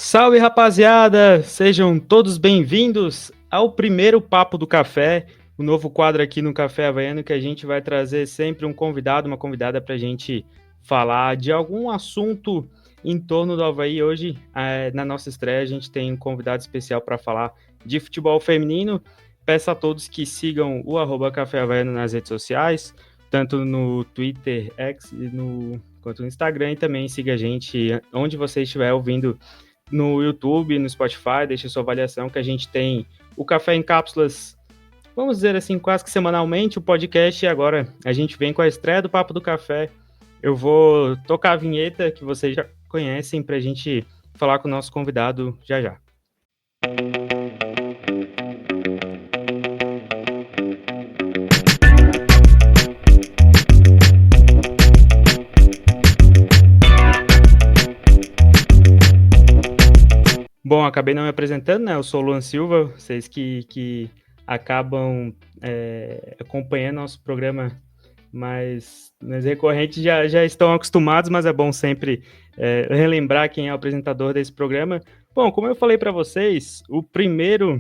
Salve, rapaziada! Sejam todos bem-vindos ao primeiro Papo do Café, o novo quadro aqui no Café Havaiano, que a gente vai trazer sempre um convidado, uma convidada para a gente falar de algum assunto em torno do Avaí. Hoje, na nossa estreia, a gente tem um convidado especial para falar de futebol feminino. Peço a todos que sigam o @Café Havaiano nas redes sociais, tanto no Twitter, X, quanto no Instagram, e também siga a gente onde você estiver ouvindo no YouTube, no Spotify, deixe sua avaliação, que a gente tem o Café em Cápsulas, vamos dizer assim, quase que semanalmente, o podcast, e agora a gente vem com a estreia do Papo do Café. Eu vou tocar a vinheta que vocês já conhecem para a gente falar com o nosso convidado já já. Bom, acabei não me apresentando, né? Eu sou o Luan Silva, vocês que acabam acompanhando nosso programa mais recorrentes já estão acostumados, mas é bom sempre relembrar quem é o apresentador desse programa. Bom, como eu falei para vocês, o primeiro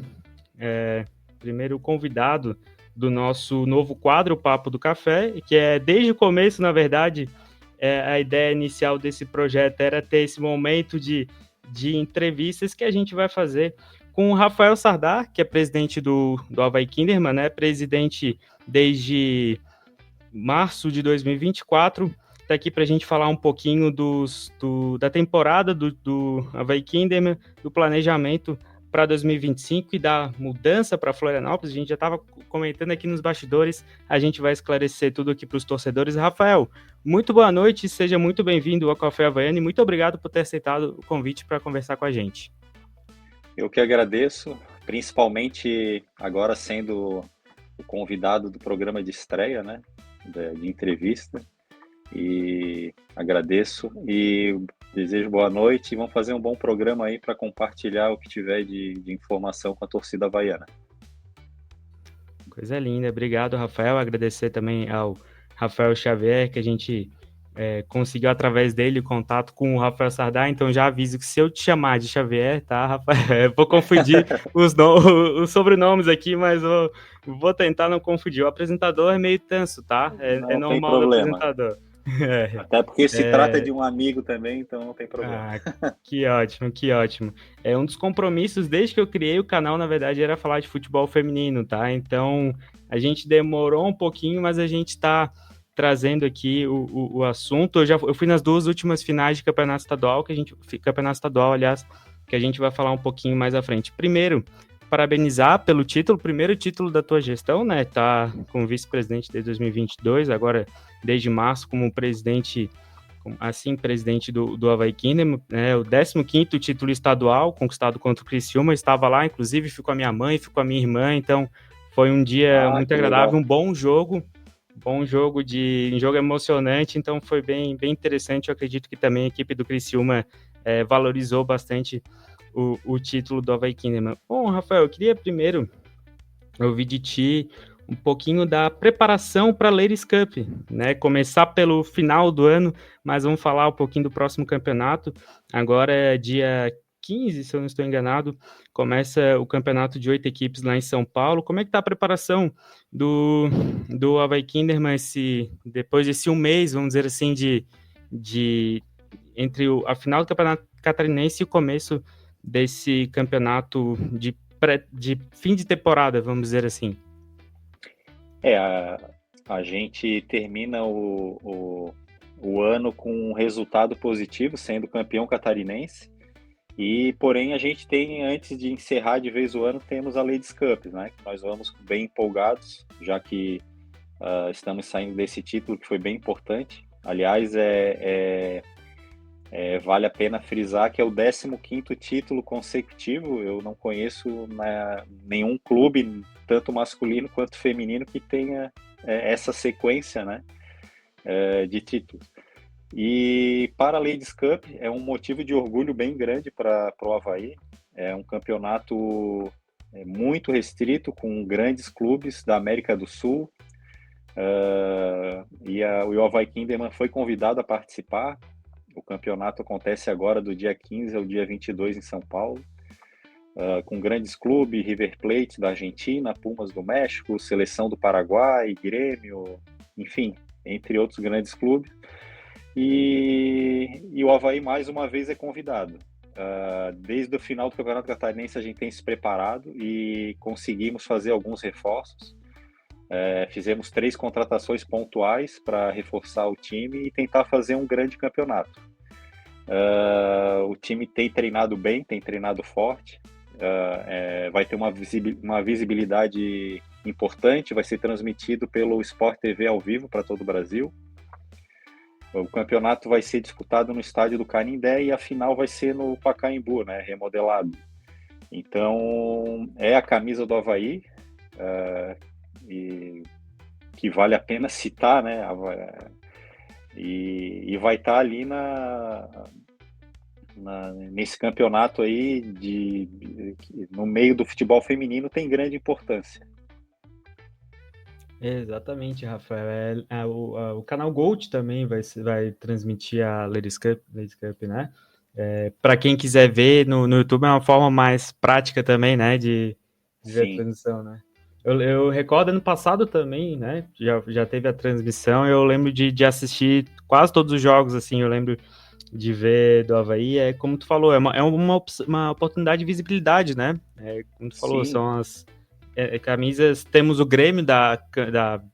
convidado do nosso novo quadro, o Papo do Café, que é desde o começo, na verdade, a ideia inicial desse projeto era ter esse momento de entrevistas que a gente vai fazer com o Rafael Sardar, que é presidente do Avaí Kinderman, né? Presidente desde março de 2024, está aqui para a gente falar um pouquinho da temporada do Avaí Kinderman, do planejamento para 2025 e da mudança para Florianópolis. A gente já estava comentando aqui nos bastidores, a gente vai esclarecer tudo aqui para os torcedores. Rafael, muito boa noite, seja muito bem-vindo ao Café Havaiano e muito obrigado por ter aceitado o convite para conversar com a gente. Eu que agradeço, principalmente agora sendo o convidado do programa de estreia, né, de entrevista, e agradeço e desejo boa noite e vamos fazer um bom programa aí para compartilhar o que tiver de informação com a torcida havaiana. Coisa linda, obrigado, Rafael. Agradecer também ao Rafael Xavier, que a gente conseguiu através dele o contato com o Rafael Sardar, então já aviso que se eu te chamar de Xavier, tá, Rafael? Eu vou confundir os sobrenomes aqui, mas vou tentar não confundir. O apresentador é meio tanso, tá? É normal do apresentador. Até porque se trata de um amigo também, então não tem problema. Que ótimo, que ótimo. Um dos compromissos desde que eu criei o canal, na verdade, era falar de futebol feminino, tá? Então, a gente demorou um pouquinho, mas a gente está trazendo aqui o assunto. Eu fui nas duas últimas finais de campeonato estadual, aliás, que a gente vai falar um pouquinho mais à frente. Primeiro, parabenizar pelo título, primeiro título da tua gestão, né? Tá como vice-presidente desde 2022, agora desde março como presidente do Avaí Kinderman, né? O 15º título estadual conquistado contra o Criciúma, estava lá, inclusive fui com a minha mãe, fui com a minha irmã, então foi um dia muito agradável, legal. Um bom jogo emocionante, então foi bem interessante. Eu acredito que também a equipe do Criciúma valorizou bastante o título do Avaí Kinderman. Bom, Rafael, eu queria primeiro ouvir de ti um pouquinho da preparação para a Ladies Cup, né? Começar pelo final do ano, mas vamos falar um pouquinho do próximo campeonato. Agora é dia 15, se eu não estou enganado, começa o campeonato de 8 equipes lá em São Paulo. Como é que está a preparação do Avaí Kinderman depois desse um mês, vamos dizer assim, entre a final do campeonato catarinense e o começo desse campeonato de fim de temporada, vamos dizer assim? A gente termina o ano com um resultado positivo, sendo campeão catarinense, porém a gente tem, antes de encerrar de vez o ano, temos a Ladies Cup, né? Nós vamos bem empolgados, já que estamos saindo desse título que foi bem importante. Aliás, vale a pena frisar que é o 15º título consecutivo. Eu não conheço nenhum clube, tanto masculino quanto feminino, que tenha essa sequência, né, de títulos. E para a Ladies Cup é um motivo de orgulho bem grande para o Avaí. É um campeonato muito restrito, com grandes clubes da América do Sul. O Avaí Kinderman foi convidado a participar. O campeonato acontece agora do dia 15 ao dia 22 em São Paulo, com grandes clubes, River Plate da Argentina, Pumas do México, Seleção do Paraguai, Grêmio, enfim, entre outros grandes clubes. E o Avaí, mais uma vez, é convidado. Desde o final do Campeonato Catarinense, a gente tem se preparado e conseguimos fazer alguns reforços. Fizemos 3 contratações pontuais para reforçar o time e tentar fazer um grande campeonato. O time tem treinado bem, tem treinado forte, vai ter uma visibilidade importante, vai ser transmitido pelo Sport TV ao vivo para todo o Brasil. O campeonato vai ser disputado no estádio do Canindé e a final vai ser no Pacaembu, né, remodelado. Então, é a camisa do Avaí, e que vale a pena citar, né, e vai estar ali nesse campeonato aí, no meio do futebol feminino, tem grande importância. Exatamente, Rafael. O canal Gold também vai transmitir a Ladies Cup, né? Para quem quiser ver no YouTube, é uma forma mais prática também, né? De ver a transmissão, né? Eu recordo ano passado também, né? Já teve a transmissão. Eu lembro de assistir quase todos os jogos, assim. Eu lembro de ver do Avaí. Como tu falou, é uma oportunidade de visibilidade, né? Como tu falou, são as camisas. Temos o Grêmio da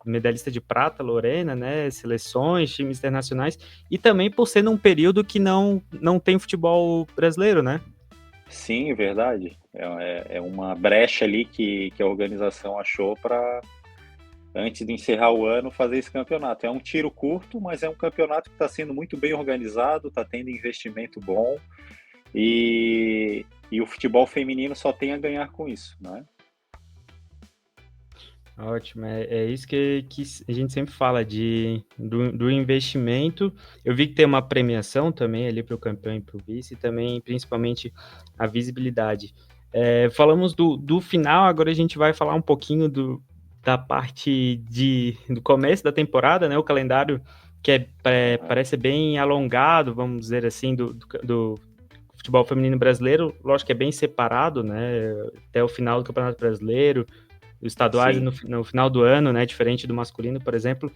medalhista de prata, Lorena, né? Seleções, times internacionais, e também por ser num período que não tem futebol brasileiro, né? Sim, verdade. É uma brecha ali que a organização achou para, antes de encerrar o ano, fazer esse campeonato. É um tiro curto, mas é um campeonato que está sendo muito bem organizado, está tendo investimento bom, e o futebol feminino só tem a ganhar com isso, né? Ótimo, é isso que a gente sempre fala do investimento. Eu vi que tem uma premiação também ali para o campeão e para o vice, e também principalmente a visibilidade. Falamos do final, agora a gente vai falar um pouquinho da parte do começo da temporada, né? O calendário que parece bem alongado, vamos dizer assim, do futebol feminino brasileiro. Lógico que é bem separado, né? Até o final do Campeonato Brasileiro, os estaduais no final do ano, né, diferente do masculino, por exemplo.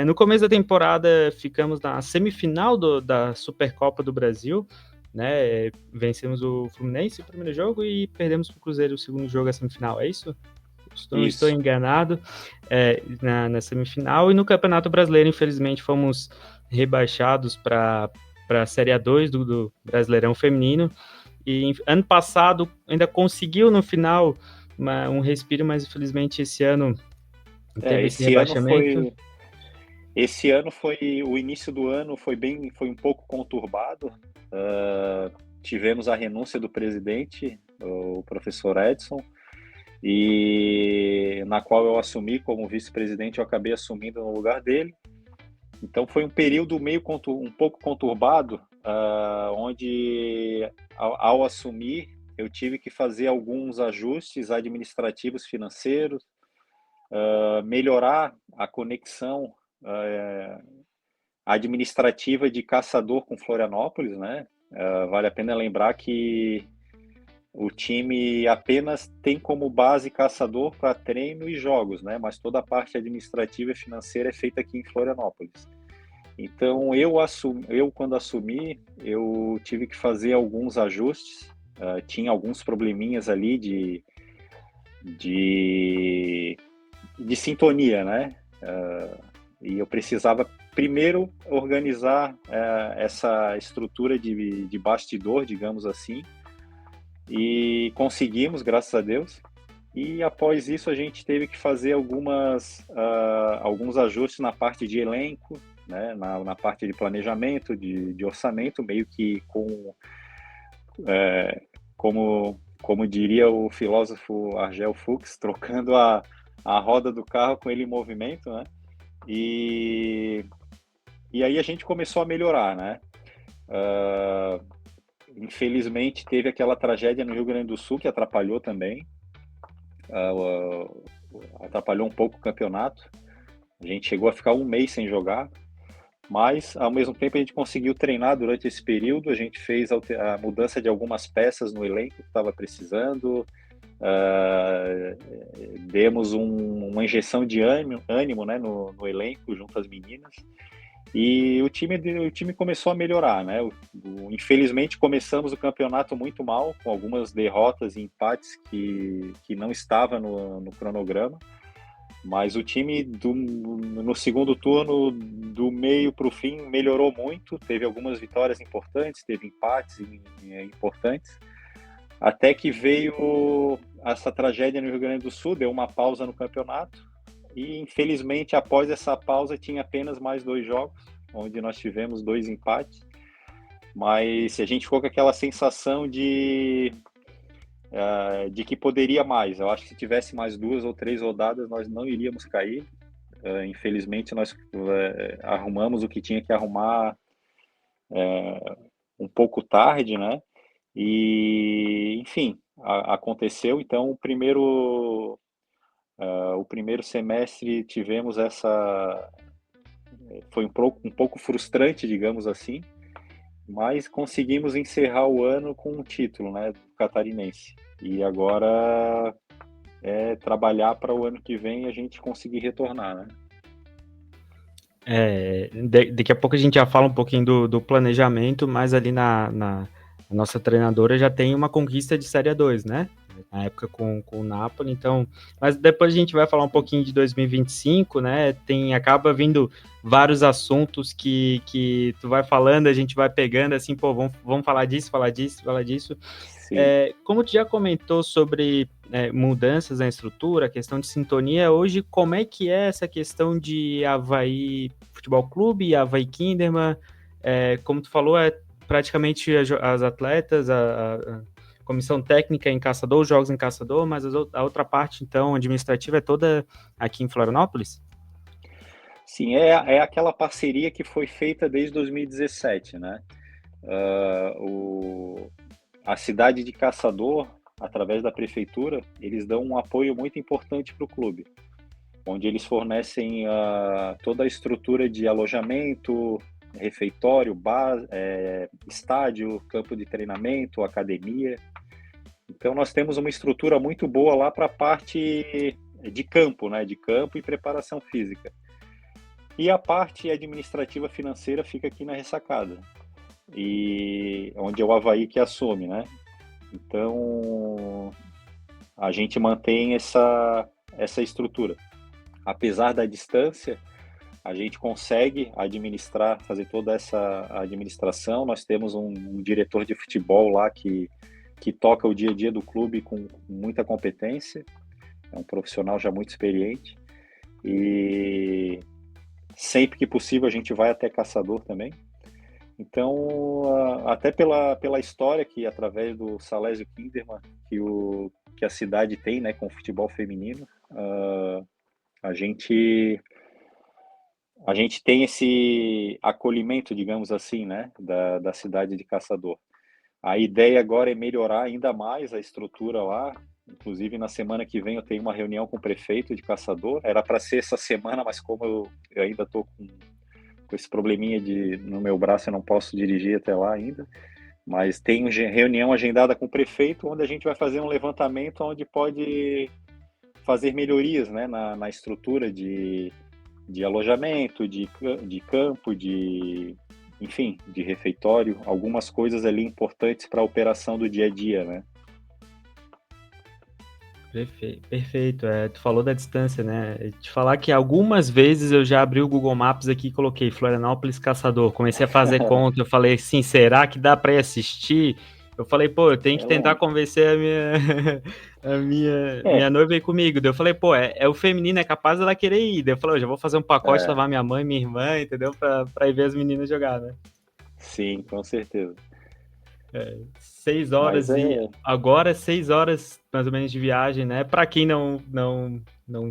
No começo da temporada, ficamos na semifinal da Supercopa do Brasil, né, vencemos o Fluminense o primeiro jogo e perdemos para o Cruzeiro o segundo jogo, a semifinal, é isso? Estou enganado, na semifinal. E no Campeonato Brasileiro, infelizmente, fomos rebaixados para a Série A2 do Brasileirão Feminino, e ano passado ainda conseguiu no final um respiro, mas infelizmente esse ano teve esse rebaixamento. Esse ano o início do ano foi um pouco conturbado. Tivemos a renúncia do presidente, o professor Edson, e na qual eu assumi como vice-presidente, eu acabei assumindo no lugar dele. Então foi um período um pouco conturbado, onde ao assumir eu tive que fazer alguns ajustes administrativos, financeiros, melhorar a conexão administrativa de Caçador com Florianópolis, né? Vale a pena lembrar que o time apenas tem como base Caçador para treino e jogos, né? Mas toda a parte administrativa e financeira é feita aqui em Florianópolis. Então, quando assumi, eu tive que fazer alguns ajustes. Tinha alguns probleminhas ali de sintonia, né? E eu precisava primeiro organizar essa estrutura de bastidor, digamos assim, e conseguimos, graças a Deus. E após isso a gente teve que fazer alguns ajustes na parte de elenco, né? Na parte de planejamento, de orçamento, meio que como diria o filósofo Argel Fuchs, trocando a roda do carro com ele em movimento, né? E aí a gente começou a melhorar, né? Infelizmente teve aquela tragédia no Rio Grande do Sul que atrapalhou também, atrapalhou um pouco o campeonato. A gente chegou a ficar um mês sem jogar, Mas, ao mesmo tempo, a gente conseguiu treinar durante esse período, a gente fez a mudança de algumas peças no elenco que estava precisando, demos uma injeção de ânimo, né, no elenco, junto às meninas, e o time começou a melhorar, né? Infelizmente, começamos o campeonato muito mal, com algumas derrotas e empates que não estavam no cronograma, mas o time no segundo turno, do meio para o fim, melhorou muito, teve algumas vitórias importantes, teve empates importantes, até que veio essa tragédia no Rio Grande do Sul, deu uma pausa no campeonato, e infelizmente após essa pausa tinha apenas mais 2 jogos, onde nós tivemos 2 empates, mas a gente ficou com aquela sensação de que poderia mais. Eu acho que se tivesse mais 2 ou 3 rodadas nós não iríamos cair. Infelizmente nós arrumamos o que tinha que arrumar um pouco tarde, né? E enfim, aconteceu. Então o primeiro semestre tivemos foi um pouco frustrante, digamos assim, mas conseguimos encerrar o ano com um título, né, do catarinense. E agora é trabalhar para o ano que vem a gente conseguir retornar, né? Daqui a pouco a gente já fala um pouquinho do planejamento, mas ali na nossa treinadora já tem uma conquista de Série 2, né? Na época com o Napoli, então... Mas depois a gente vai falar um pouquinho de 2025, né? Acaba vindo vários assuntos que tu vai falando, a gente vai pegando, assim, pô, vamos falar disso, falar disso, falar disso. Como tu já comentou sobre mudanças na estrutura, questão de sintonia, hoje como é que é essa questão de Avaí Futebol Clube e Avaí Kinderman? Como tu falou, praticamente as atletas, a comissão técnica em Caçador, os jogos em Caçador, mas a outra parte, então, administrativa é toda aqui em Florianópolis? Sim, é aquela parceria que foi feita desde 2017, né? A cidade de Caçador, através da prefeitura, eles dão um apoio muito importante para o clube, onde eles fornecem toda a estrutura de alojamento, refeitório, estádio, campo de treinamento, academia. Então nós temos uma estrutura muito boa lá para a parte de campo, né? De campo e preparação física. E a parte administrativa financeira fica aqui na ressacada, e onde é o Avaí que assume, né? Então a gente mantém essa estrutura. Apesar da distância, a gente consegue fazer toda essa administração. Nós temos um diretor de futebol lá que toca o dia a dia do clube com muita competência, é um profissional já muito experiente, e sempre que possível a gente vai até Caçador também. Então, até pela história que, através do Salésio Kinderman, que a cidade tem, né, com o futebol feminino, a gente tem esse acolhimento, digamos assim, né, da cidade de Caçador. A ideia agora é melhorar ainda mais a estrutura lá. Inclusive, na semana que vem eu tenho uma reunião com o prefeito de Caçador. Era para ser essa semana, mas como eu ainda estou com esse probleminha no meu braço, eu não posso dirigir até lá ainda. Mas tem reunião agendada com o prefeito, onde a gente vai fazer um levantamento onde pode fazer melhorias, né, na estrutura de alojamento, de campo, enfim, de refeitório, algumas coisas ali importantes para a operação do dia a dia, né? Perfeito. Tu falou da distância, né? Te falar que algumas vezes eu já abri o Google Maps aqui e coloquei Florianópolis Caçador. Comecei a fazer conta, eu falei assim, será que dá para ir assistir? Eu falei, pô, eu tenho que tentar convencer a minha noiva a ir comigo. Daí eu falei, pô, é o feminino, é capaz dela querer ir. Daí eu falei, eu já vou fazer um pacote, levar minha mãe, minha irmã, entendeu? Pra ir ver as meninas jogar, né? Sim, com certeza. 6 horas agora 6 horas mais ou menos de viagem, né? Para quem não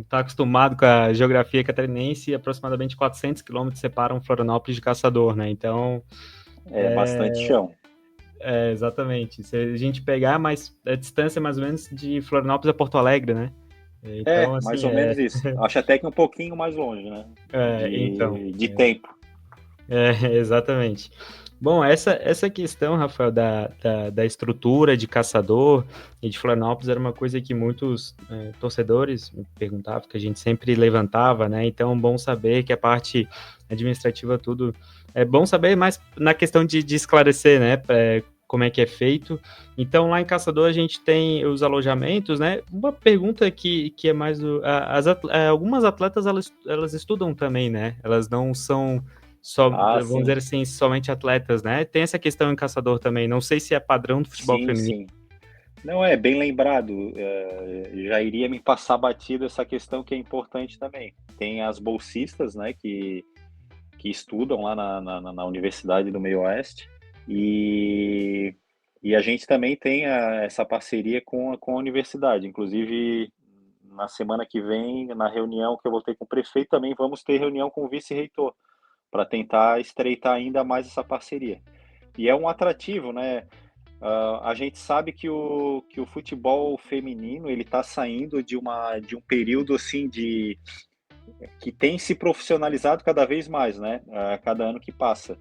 tá acostumado com a geografia catarinense, aproximadamente 400 quilômetros separam Florianópolis de Caçador, né? Então bastante chão. Exatamente. Se a gente pegar a distância mais ou menos de Florianópolis a Porto Alegre, né? Então, assim, mais ou menos isso. Acho até que um pouquinho mais longe, né? De tempo. Exatamente. Bom, essa questão, Rafael, da estrutura de caçador e de Florianópolis era uma coisa que muitos torcedores me perguntavam, que a gente sempre levantava, né? Então, bom saber que a parte administrativa, tudo. É bom saber, mas na questão de esclarecer, né? Como é que é feito. Então, lá em Caçador, a gente tem os alojamentos, né? Uma pergunta que é mais algumas atletas, elas estudam também, né? Elas não são só, Ah, vamos dizer sim, assim, somente atletas, né? Tem essa questão em Caçador também. Não sei se é padrão do futebol sim, feminino. sim. Não, é bem lembrado. Já iria me passar batido essa questão que é importante também. Tem as bolsistas, né, que estudam lá na Universidade do Meio Oeste, e, e a gente também tem essa parceria com a universidade. Inclusive, na semana que vem, na reunião que eu vou ter com o prefeito, também vamos ter reunião com o vice-reitor, para tentar estreitar ainda mais essa parceria. E é um atrativo, né? A gente sabe que o futebol feminino ele está saindo de um período assim de que tem se profissionalizado cada vez mais, né? A cada ano que passa.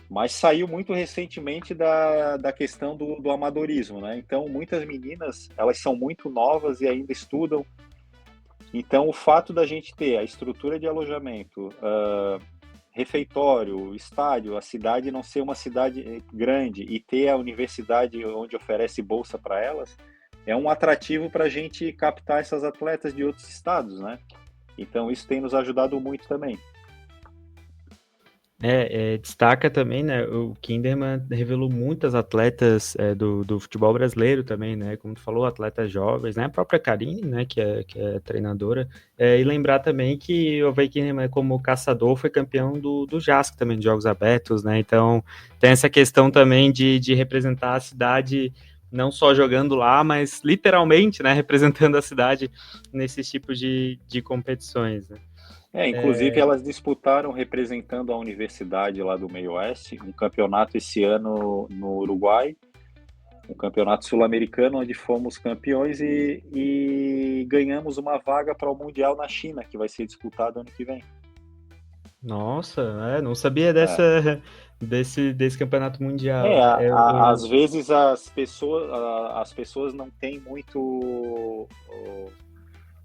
Mas saiu muito recentemente da questão do amadorismo, né? Então, muitas meninas, elas são muito novas e ainda estudam. Então, o fato da gente ter a estrutura de alojamento, refeitório, estádio, a cidade não ser uma cidade grande e ter a universidade onde oferece bolsa para elas, é um atrativo para a gente captar essas atletas de outros estados, né? Então, isso tem nos ajudado muito também. Destaca também, né? O Kinderman revelou muitas atletas do futebol brasileiro também, né? Como tu falou, atletas jovens, né? A própria Karine, né? Que é treinadora. E lembrar também que o Avaí Kinderman, como caçador, foi campeão do JASC também, de Jogos Abertos, né? Então, tem essa questão também de representar a cidade, não só jogando lá, mas literalmente, né? Representando a cidade nesses tipos de competições, né? Inclusive elas disputaram representando a universidade lá do Meio Oeste, um campeonato esse ano no Uruguai, um campeonato sul-americano onde fomos campeões e ganhamos uma vaga para o Mundial na China, que vai ser disputado ano que vem. Nossa, não sabia É. desse campeonato mundial. Às vezes as pessoas não têm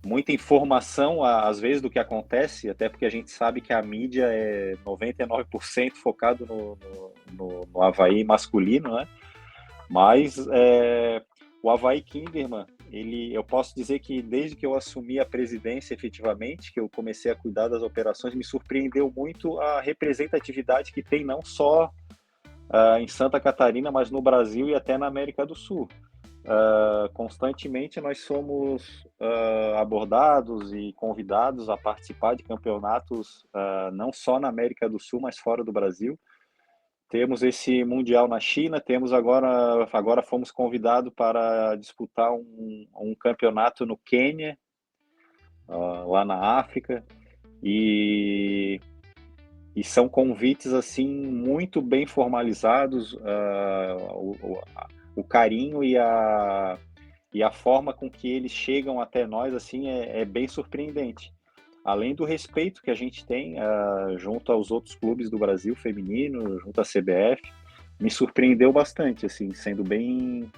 muita informação, às vezes, do que acontece, até porque a gente sabe que a mídia é 99% focado no Avaí masculino, né? Mas o Avaí Kinderman, eu posso dizer que desde que eu assumi a presidência efetivamente, que eu comecei a cuidar das operações, me surpreendeu muito a representatividade que tem não só em Santa Catarina, mas no Brasil e até na América do Sul. Constantemente nós somos abordados e convidados a participar de campeonatos não só na América do Sul, mas fora do Brasil. Temos esse Mundial na China, temos agora fomos convidados para disputar um campeonato no Quênia, lá na África, e, e são convites assim muito bem formalizados, o carinho e a forma com que eles chegam até nós assim é bem surpreendente. Além do respeito que a gente tem junto aos outros clubes do Brasil feminino, junto à CBF, me surpreendeu bastante, assim, sendo bem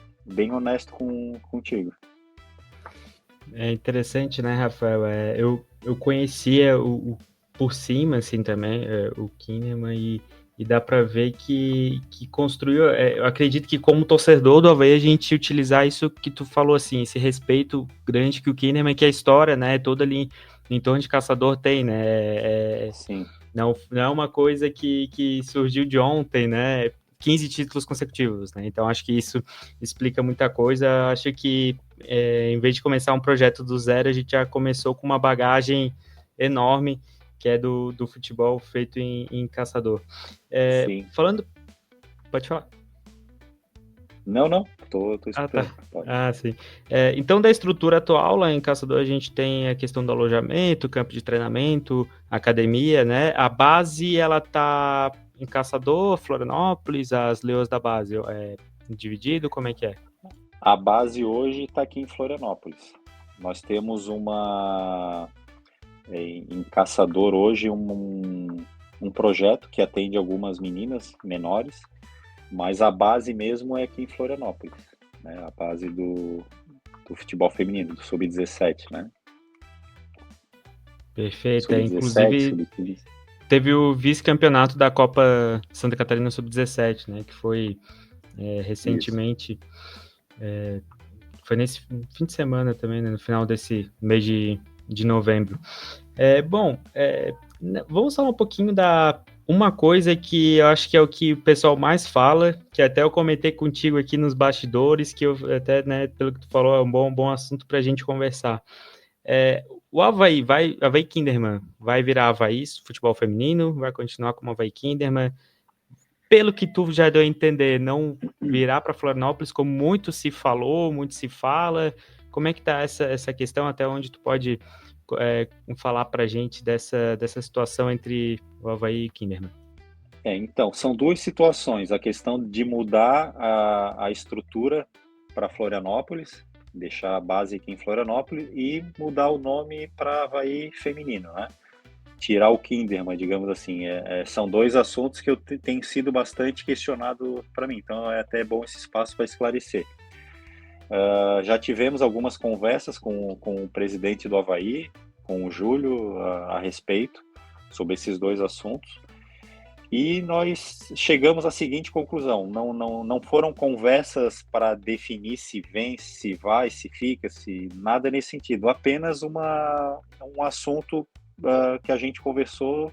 honesto contigo. É interessante, né, Rafael? Eu conhecia por cima, assim, também, o Kinneman, e dá para ver que construiu. Eu acredito que, como torcedor do Avaí, a gente utilizar isso que tu falou, assim, esse respeito grande que o Kinneman, que a história, né, toda ali em torno de Caçador tem, né? Sim, Não é uma coisa que surgiu de ontem, né? 15 títulos consecutivos, né? Então acho que isso explica muita coisa. Acho que em vez de começar um projeto do zero, a gente já começou com uma bagagem enorme que é do futebol feito em Caçador. sim. Falando, pode falar. Não, não, tô Ah, escutando. tá. Pode. Ah, sim. Então, da estrutura atual lá em Caçador, a gente tem a questão do alojamento, campo de treinamento, academia, né? A base, ela tá em Caçador, Florianópolis, as Leões da base, dividido, como é que é? A base hoje está aqui em Florianópolis. Nós temos em Caçador hoje um projeto que atende algumas meninas menores, mas a base mesmo é aqui em Florianópolis, né? A base do futebol feminino, do sub-17, né? Perfeito. Sub-17, Inclusive, sub-15. teve o vice-campeonato da Copa Santa Catarina Sub-17, né? Que foi Isso. recentemente. Foi nesse fim de semana também, né, no final desse mês de novembro. Bom, vamos falar um pouquinho da uma coisa que eu acho que é o que o pessoal mais fala, que até eu comentei contigo aqui nos bastidores, que eu até, né, pelo que tu falou, é um bom assunto para a gente conversar. O Avaí Kinderman vai virar Avaí futebol feminino, vai continuar como Avaí Kinderman. Pelo que tu já deu a entender, não virar para Florianópolis, como muito se falou, muito se fala. Como é que tá essa questão? Até onde tu pode falar para a gente dessa situação entre o Avaí e Kinderman? Então, são duas situações. A questão de mudar a estrutura para Florianópolis, deixar a base aqui em Florianópolis e mudar o nome para Avaí feminino, né? Tirar o Kinderman, digamos assim. São dois assuntos que eu tenho sido bastante questionado para mim, então é até bom esse espaço para esclarecer. Já tivemos algumas conversas com o presidente do Avaí, com o Júlio, a respeito sobre esses dois assuntos. E nós chegamos à seguinte conclusão: não foram conversas para definir se vem, se vai, se fica, se nada nesse sentido, apenas um assunto que a gente conversou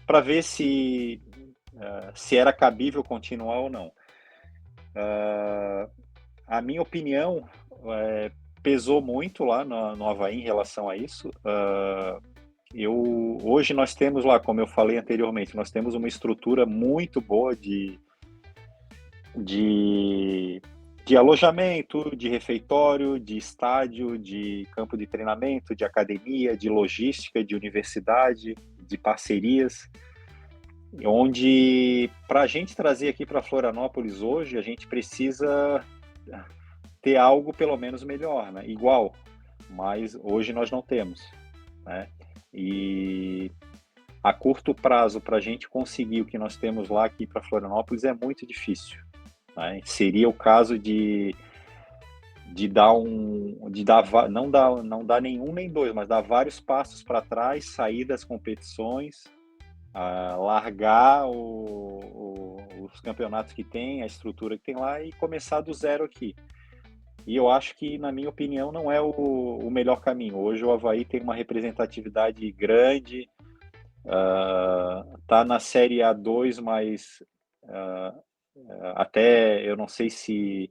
para ver se era cabível continuar ou não. A minha opinião pesou muito lá no Avaí em relação a isso. Hoje nós temos lá, como eu falei anteriormente, nós temos uma estrutura muito boa de alojamento, de refeitório, de estádio, de campo de treinamento, de academia, de logística, de universidade, de parcerias, onde para a gente trazer aqui para Florianópolis hoje, a gente precisa ter algo pelo menos melhor, né? Igual, mas hoje nós não temos, né? E a curto prazo, para a gente conseguir o que nós temos lá aqui para Florianópolis é muito difícil, né? Seria o caso de não dar nenhum nem dois, mas dar vários passos para trás, sair das competições, largar os campeonatos que tem, a estrutura que tem lá e começar do zero aqui. E eu acho que, na minha opinião, não é o melhor caminho. Hoje o Avaí tem uma representatividade grande, tá na Série A2, mas até eu não sei se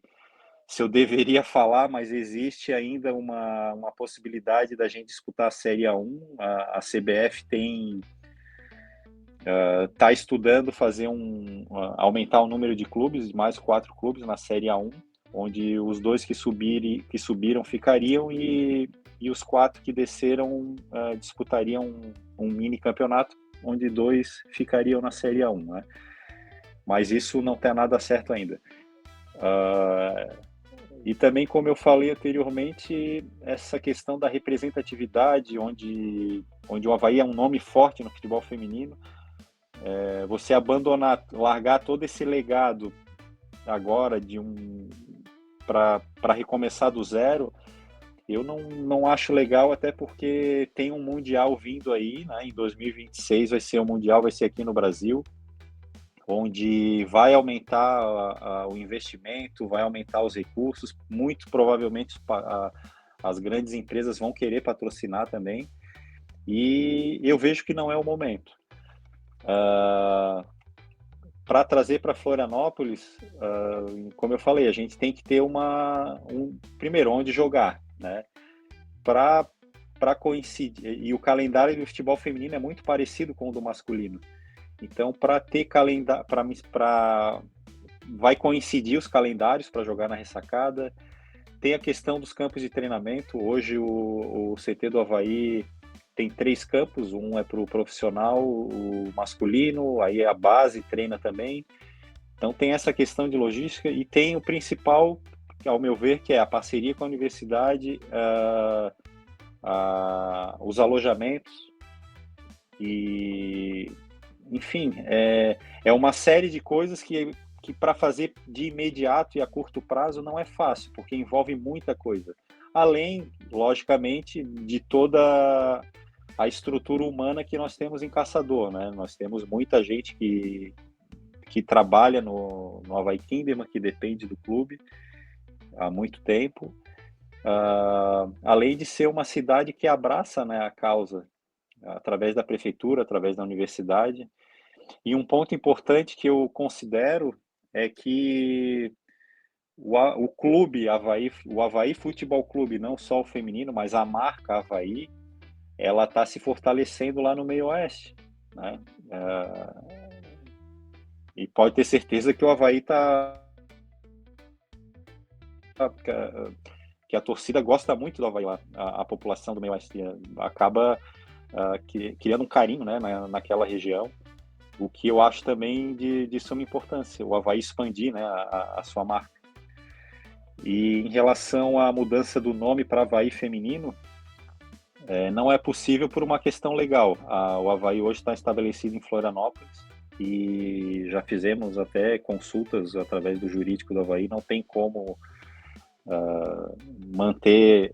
eu deveria falar, mas existe ainda uma possibilidade da gente disputar a Série A1. A CBF está estudando fazer aumentar o número de clubes, mais 4 clubes na Série A1, onde os 2 que subiram ficariam e os 4 que desceram disputariam um mini campeonato, onde 2 ficariam na Série A1, né? Mas isso não está nada certo ainda. E também, como eu falei anteriormente, essa questão da representatividade, onde o Avaí é um nome forte no futebol feminino, você largar todo esse legado agora para recomeçar do zero, eu não acho legal, até porque tem um Mundial vindo aí, né? Em 2026 vai ser o Mundial, vai ser aqui no Brasil, onde vai aumentar o investimento, vai aumentar os recursos, muito provavelmente as grandes empresas vão querer patrocinar também, e eu vejo que não é o momento. Para trazer para Florianópolis, como eu falei, a gente tem que ter primeiro, onde jogar, né? Para coincidir, e o calendário do futebol feminino é muito parecido com o do masculino. Então, para ter calendário, vai coincidir os calendários para jogar na ressacada. Tem a questão dos campos de treinamento. Hoje o CT do Avaí tem 3 campos, um é para o profissional, o masculino, aí a base treina também. Então tem essa questão de logística e tem o principal, ao meu ver, que é a parceria com a universidade, os alojamentos. E, enfim, é uma série de coisas que para fazer de imediato e a curto prazo não é fácil, porque envolve muita coisa. Além, logicamente, de toda a estrutura humana que nós temos em Caçador, né? Nós temos muita gente que trabalha no Havaí Kinderman, que depende do clube há muito tempo. Além de ser uma cidade que abraça, né, a causa, através da prefeitura, através da universidade. E um ponto importante que eu considero é que o clube Havaí, o Havaí Futebol Clube, não só o feminino, mas a marca Havaí, ela está se fortalecendo lá no meio oeste, né? E pode ter certeza que o Havaí está... que a torcida gosta muito do Havaí lá, a população do meio oeste acaba criando um carinho, né, naquela região, o que eu acho também de suma importância, o Havaí expandir, né, a sua marca. E em relação à mudança do nome para Havaí feminino, não é possível por uma questão legal. O Havaí hoje está estabelecido em Florianópolis e já fizemos até consultas através do jurídico do Havaí, não tem como manter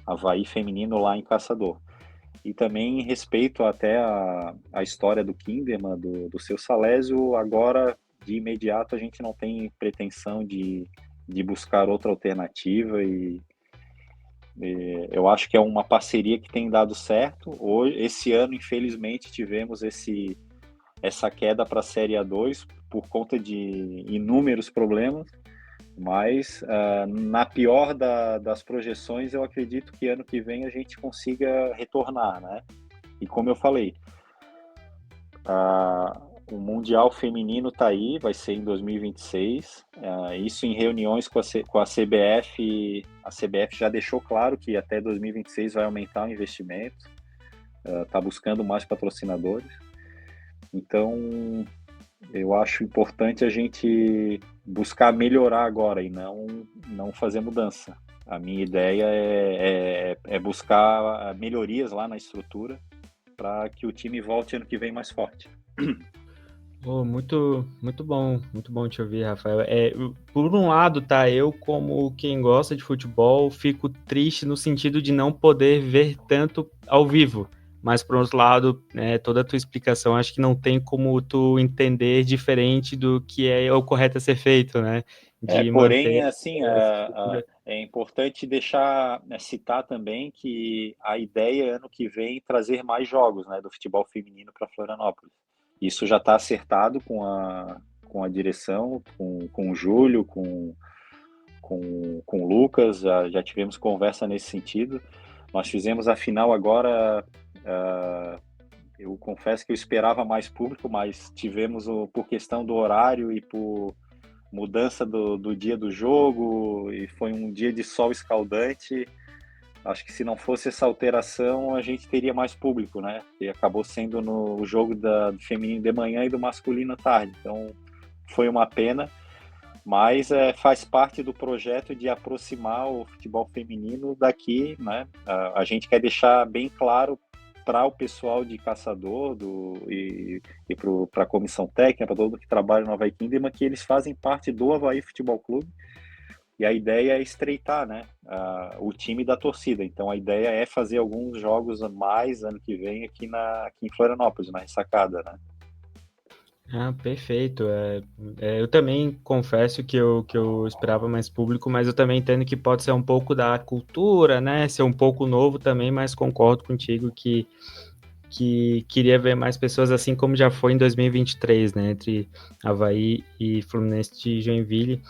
Havaí feminino lá em Caçador. E também em respeito até a história do Kinderman, do seu Salésio, agora de imediato a gente não tem pretensão de buscar outra alternativa e eu acho que é uma parceria que tem dado certo. Hoje, esse ano, infelizmente, tivemos essa queda para a Série A2 por conta de inúmeros problemas, mas na pior das projeções, eu acredito que ano que vem a gente consiga retornar, né? E como eu falei, o Mundial Feminino está aí, vai ser em 2026. Isso em reuniões com a CBF. A CBF já deixou claro que até 2026 vai aumentar o investimento, está buscando mais patrocinadores. Então, eu acho importante a gente buscar melhorar agora e não fazer mudança. A minha ideia é buscar melhorias lá na estrutura para que o time volte ano que vem mais forte. Oh, muito bom te ouvir, Rafael. Por um lado, tá, eu como quem gosta de futebol, fico triste no sentido de não poder ver tanto ao vivo. Mas, por outro lado, toda a tua explicação, acho que não tem como tu entender diferente do que é o correto a ser feito, né? De Porém, manter assim, essa é importante citar também que a ideia é ano que vem trazer mais jogos, né, do futebol feminino para Florianópolis. Isso já está acertado com a direção, com o Júlio, com o Lucas, já tivemos conversa nesse sentido. Nós fizemos a final agora, eu confesso que eu esperava mais público, mas tivemos, por questão do horário e por mudança do dia do jogo, e foi um dia de sol escaldante. Acho que se não fosse essa alteração, a gente teria mais público, né? E acabou sendo no jogo do feminino de manhã e do masculino à tarde. Então, foi uma pena, mas faz parte do projeto de aproximar o futebol feminino daqui, né? A gente quer deixar bem claro para o pessoal de Caçador e para a comissão técnica, para todo mundo que trabalha no Havaí Kinderman, que eles fazem parte do Havaí Futebol Clube. E a ideia é estreitar, né, o time da torcida. Então a ideia é fazer alguns jogos a mais ano que vem aqui em Florianópolis, na Ressacada, né? Perfeito. Eu também confesso que eu esperava mais público, mas eu também entendo que pode ser um pouco da cultura, né? Ser um pouco novo também, mas concordo contigo que queria ver mais pessoas, assim como já foi em 2023, né? Entre Havaí e Fluminense de Joinville.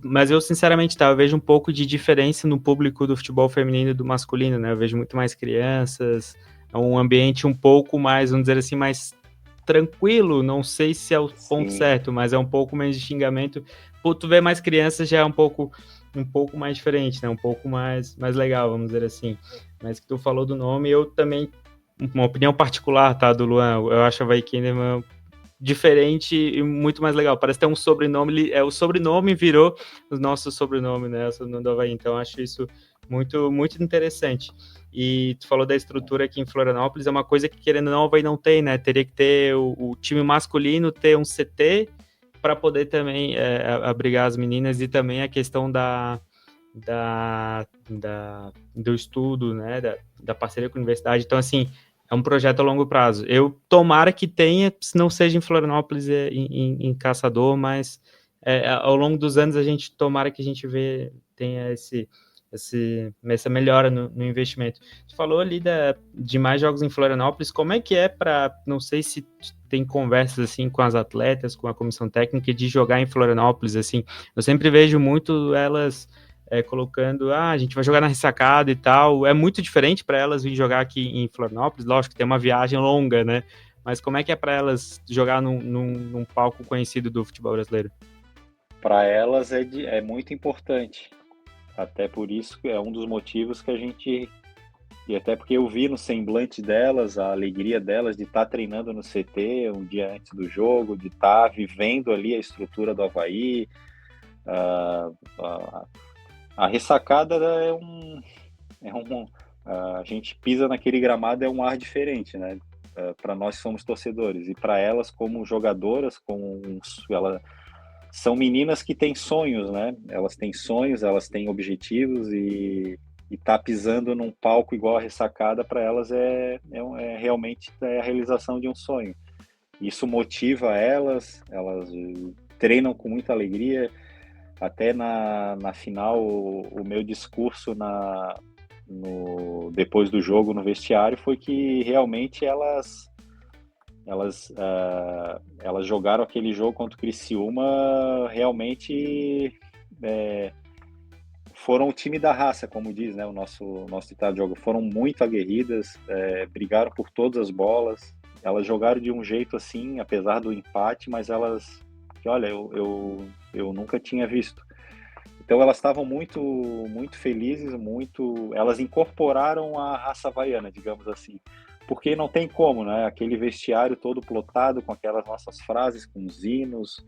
Mas eu, sinceramente, eu vejo um pouco de diferença no público do futebol feminino e do masculino, né? Eu vejo muito mais crianças, é um ambiente um pouco mais, vamos dizer assim, mais tranquilo, não sei se é o ponto certo, mas é um pouco menos de xingamento. Por tu ver mais crianças já é um pouco mais diferente, né? Um pouco mais legal, vamos dizer assim. Mas que tu falou do nome, eu também, uma opinião particular, tá, do Luan, eu acho a Havaí Kinderman diferente e muito mais legal. Parece ter um sobrenome, o sobrenome virou o nosso sobrenome, né? O sobrenome do Avaí. Então, acho isso muito, muito interessante. E tu falou da estrutura aqui em Florianópolis, é uma coisa que, querendo ou não, o Avaí não tem, né? Teria que ter o time masculino, ter um CT para poder também abrigar as meninas, e também a questão do estudo, né? Da parceria com a universidade. Então, assim, é um projeto a longo prazo. Eu tomara que tenha, se não seja em Florianópolis, em Caçador, mas ao longo dos anos a gente tomara que a gente tenha essa melhora no investimento. Você falou ali de mais jogos em Florianópolis, como é que é para, não sei se tem conversas assim com as atletas, com a comissão técnica, de jogar em Florianópolis, assim, eu sempre vejo muito elas colocando, a gente vai jogar na ressacada e tal, é muito diferente para elas vir jogar aqui em Florianópolis, lógico que tem uma viagem longa, né, mas como é que é para elas jogar num palco conhecido do futebol brasileiro? Para elas é muito importante. Até por isso que é um dos motivos que a gente. E até porque eu vi no semblante delas a alegria delas de estar treinando no CT um dia antes do jogo, de estar vivendo ali a estrutura do Avaí. A ressacada a gente pisa naquele gramado, é um ar diferente, né? Para nós que somos torcedores. E para elas, como jogadoras, são meninas que têm sonhos, né? Elas têm sonhos, elas têm objetivos, e tá pisando num palco igual a ressacada para elas realmente a realização de um sonho. Isso motiva elas treinam com muita alegria. Até na final, o meu discurso depois do jogo no vestiário foi que realmente elas jogaram aquele jogo contra o Criciúma, realmente foram o time da raça, como diz, né, o nosso ditado de jogo. Foram muito aguerridas, brigaram por todas as bolas. Elas jogaram de um jeito assim, apesar do empate, mas olha, eu nunca tinha visto. Então elas estavam muito, muito felizes, elas incorporaram a raça havaiana, digamos assim. Porque não tem como, né? Aquele vestiário todo plotado com aquelas nossas frases, com os hinos,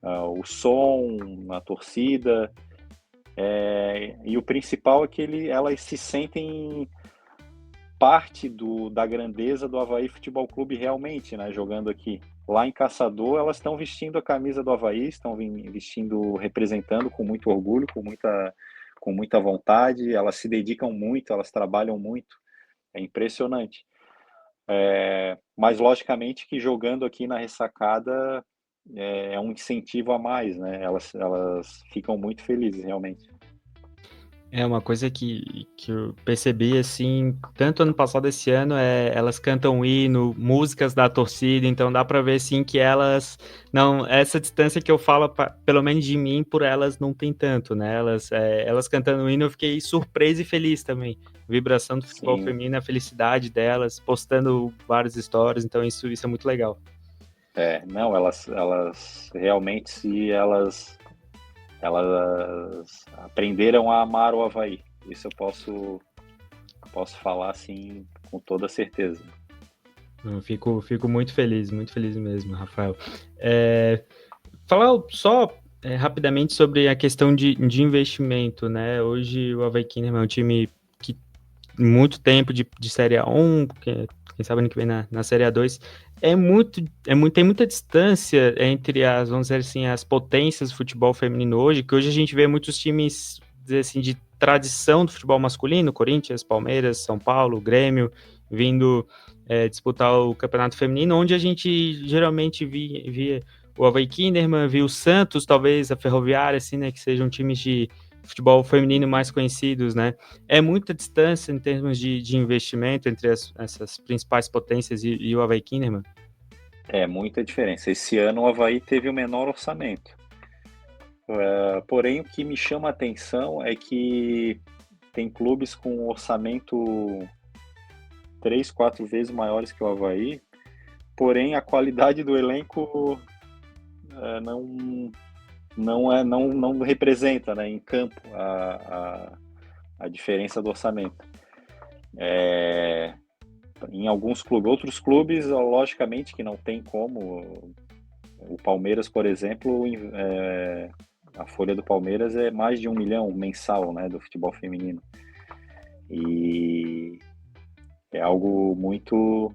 o som, a torcida. E o principal é que elas se sentem parte da grandeza do Avaí Futebol Clube realmente, né? Jogando aqui. Lá em Caçador, elas estão vestindo a camisa do Avaí, estão vestindo, representando com muito orgulho, com muita vontade. Elas se dedicam muito, elas trabalham muito. É impressionante. Mas, logicamente, que jogando aqui na ressacada é um incentivo a mais, né? Elas ficam muito felizes, realmente. É uma coisa que eu percebi, assim, tanto ano passado, esse ano, elas cantam hino, músicas da torcida, então dá pra ver, assim, que elas, não, essa distância que eu falo, pelo menos de mim, por elas não tem tanto, né, elas cantando hino, eu fiquei surpreso e feliz também, vibração do futebol Sim. feminino, a felicidade delas, postando várias histórias, então isso é muito legal. Não, elas realmente, se elas aprenderam a amar o Avaí. Isso eu posso falar assim com toda certeza. Eu fico muito feliz mesmo, Rafael. Falar só rapidamente sobre a questão de investimento, né? Hoje o Avaí Kinderman é um time que muito tempo de Série A1, quem sabe ano que vem na Série A2, tem muita distância entre vamos dizer assim, as potências do futebol feminino hoje, que hoje a gente vê muitos times, dizer assim, de tradição do futebol masculino, Corinthians, Palmeiras, São Paulo, Grêmio, vindo disputar o campeonato feminino, onde a gente geralmente via o Avaí Kinderman, via o Santos, talvez a Ferroviária, assim, né, que sejam times de futebol feminino mais conhecidos, né? É muita distância em termos de investimento entre essas principais potências e o Avaí Kinderman? É muita diferença. Esse ano o Avaí teve o menor orçamento. Porém, o que me chama a atenção é que tem clubes com orçamento 3, 4 vezes maiores que o Avaí, porém a qualidade do elenco não representa, né, em campo a diferença do orçamento. Em alguns clubes, outros clubes, logicamente que não tem como, O Palmeiras, por exemplo, a folha do Palmeiras é mais de 1 milhão mensal, né, do futebol feminino. E é algo muito,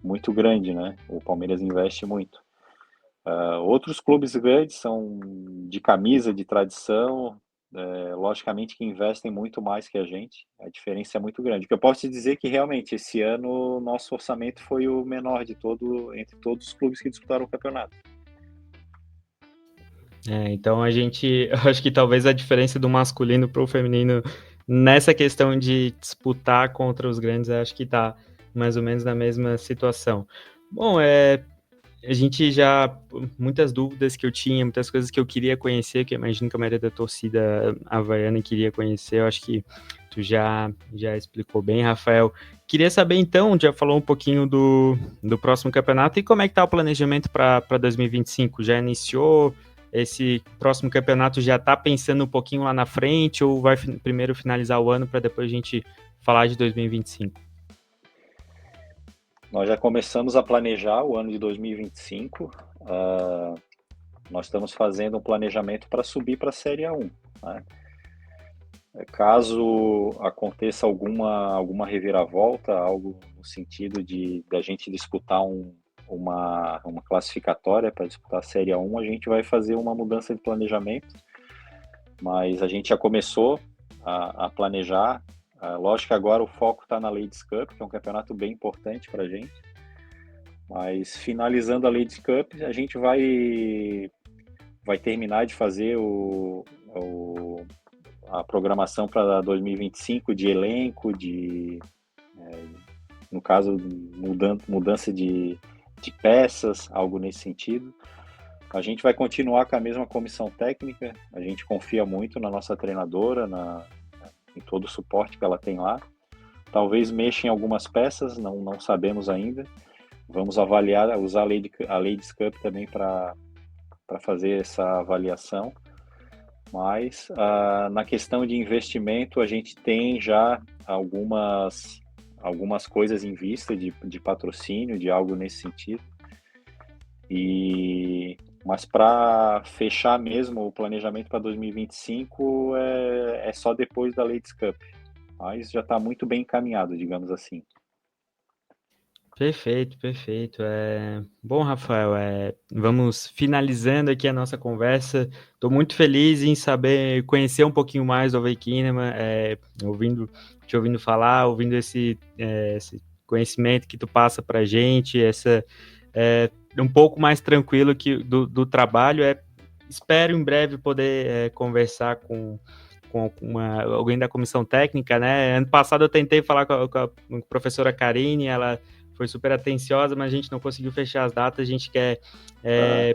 muito grande, né? O Palmeiras investe muito. Outros clubes grandes são de camisa, de tradição, logicamente que investem muito mais que a gente. A diferença é muito grande. O que eu posso te dizer é que realmente esse ano nosso orçamento foi o menor de entre todos os clubes que disputaram o campeonato. Então a gente, eu acho que talvez a diferença do masculino para o feminino nessa questão de disputar contra os grandes, eu acho que está mais ou menos na mesma situação. Bom, a gente já, muitas dúvidas que eu tinha, muitas coisas que eu queria conhecer, que eu imagino que a maioria da torcida havaiana queria conhecer, eu acho que tu já explicou bem, Rafael. Queria saber então, já falou um pouquinho do próximo campeonato e como é que tá o planejamento para 2025? Já iniciou? Esse próximo campeonato já está pensando um pouquinho lá na frente ou vai primeiro finalizar o ano para depois a gente falar de 2025? Nós já começamos a planejar o ano de 2025. Nós estamos fazendo um planejamento para subir para a Série A1. Né? Caso aconteça alguma reviravolta, algo no sentido de a gente disputar uma classificatória para disputar a Série A1, a gente vai fazer uma mudança de planejamento, mas a gente já começou a planejar. Lógico que agora o foco está na Ladies Cup, que é um campeonato bem importante para a gente, mas finalizando a Ladies Cup, a gente vai terminar de fazer a programação para 2025 de elenco, no caso, mudança de peças, algo nesse sentido. A gente vai continuar com a mesma comissão técnica, a gente confia muito na nossa treinadora, em todo o suporte que ela tem lá. Talvez mexa em algumas peças, não sabemos ainda. Vamos avaliar, usar a Ladies Cup também para fazer essa avaliação. Mas na questão de investimento, a gente tem já algumas coisas em vista de patrocínio, de algo nesse sentido. Mas para fechar mesmo o planejamento para 2025 é só depois da Ladies Cup. Mas já está muito bem encaminhado, digamos assim. Perfeito, perfeito. Bom, Rafael, vamos finalizando aqui a nossa conversa. Estou muito feliz em saber, conhecer um pouquinho mais do Havaí Kinema, te ouvindo falar, ouvindo esse conhecimento que tu passa para a gente, um pouco mais tranquilo do trabalho. Espero em breve poder conversar com alguém da comissão técnica, né? Ano passado eu tentei falar com a professora Karine, ela foi super atenciosa, mas a gente não conseguiu fechar as datas. A gente quer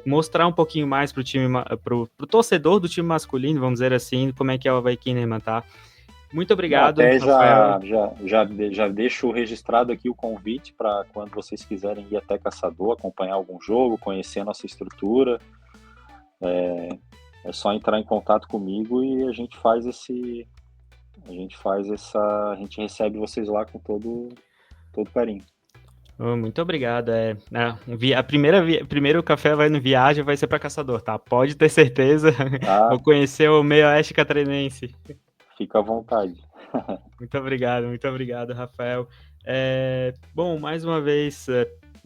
mostrar um pouquinho mais pro torcedor do time masculino, vamos dizer assim, como é que é o Havaí Kinema, tá? Muito obrigado, até Rafael. Já deixo registrado aqui o convite para quando vocês quiserem ir até Caçador, acompanhar algum jogo, conhecer a nossa estrutura. É só entrar em contato comigo e a gente recebe vocês lá com todo carinho. Muito obrigado. Primeiro café vai no Viagem vai ser para Caçador, tá? Pode ter certeza. Vou conhecer o meio oeste catarinense. Fica à vontade. Muito obrigado, Rafael. Bom, mais uma vez,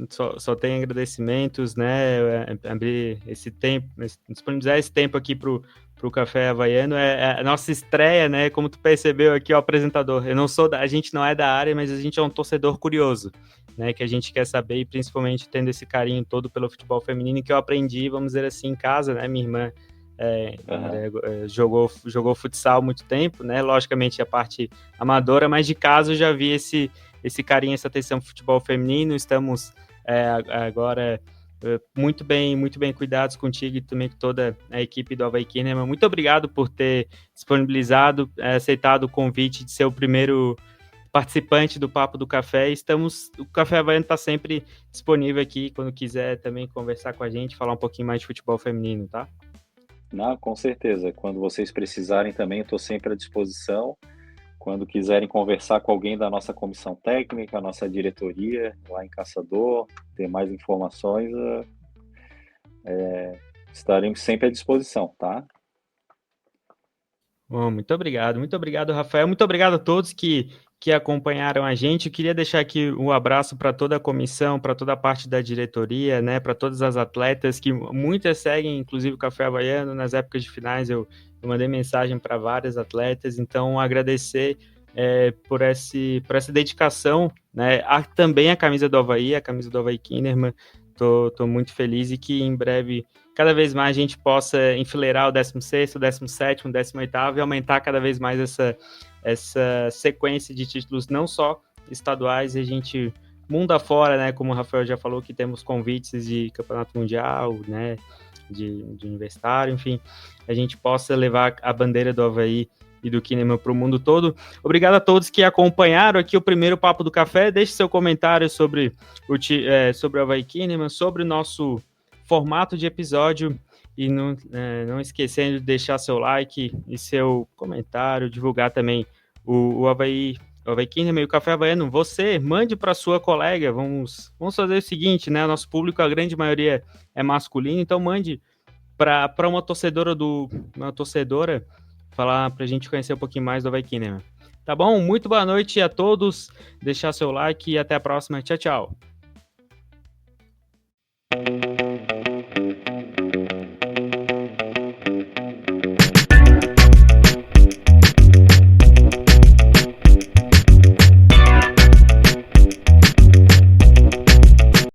só tem agradecimentos, né? Abrir esse tempo, disponibilizar esse tempo aqui pro Café Havaiano. É a nossa estreia, né? Como tu percebeu aqui, o apresentador. A gente não é da área, mas a gente é um torcedor curioso, né? Que a gente quer saber, e principalmente tendo esse carinho todo pelo futebol feminino que eu aprendi, vamos dizer assim, em casa, né? Minha irmã jogou futsal há muito tempo, né? Logicamente a parte amadora, mas de casa eu já vi esse carinho, essa atenção pro futebol feminino. Estamos agora muito bem cuidados contigo e também com toda a equipe do Havaí Kinema. Muito obrigado por ter disponibilizado, aceitado o convite de ser o primeiro participante do Papo do Café. O Café Havaiano está sempre disponível aqui quando quiser também conversar com a gente, falar um pouquinho mais de futebol feminino, tá? Não, com certeza. Quando vocês precisarem também, eu estou sempre à disposição. Quando quiserem conversar com alguém da nossa comissão técnica, nossa diretoria lá em Caçador, ter mais informações, Estaremos sempre à disposição, tá? Bom, muito obrigado, Rafael, muito obrigado a todos que acompanharam a gente. Eu queria deixar aqui um abraço para toda a comissão, para toda a parte da diretoria, né, para todas as atletas, que muitas seguem, inclusive o Café Havaiano. Nas épocas de finais eu mandei mensagem para várias atletas, então agradecer por essa dedicação, né, também a camisa do Avaí, a camisa do Avaí Kinderman. Tô muito feliz e que em breve cada vez mais a gente possa enfileirar o 16º, o 17º, o 18º e aumentar cada vez mais essa sequência de títulos, não só estaduais, e a gente, mundo afora, né, como o Rafael já falou, que temos convites de campeonato mundial, né, de universitário, enfim, a gente possa levar a bandeira do Avaí e do Kinderman para o mundo todo. Obrigado a todos que acompanharam aqui o primeiro Papo do Café. Deixe seu comentário sobre o Avaí Kinderman, sobre o nosso formato de episódio, e não esquecendo de deixar seu like e seu comentário, divulgar também o Avaí Kinderman e o Café Havaiano. Você mande para sua colega. Vamos fazer o seguinte, né? Nosso público, a grande maioria é masculino, então mande para uma torcedora falar para a gente conhecer um pouquinho mais do Avaí Kinderman. Tá bom? Muito boa noite a todos. Deixar seu like e até a próxima. Tchau, tchau.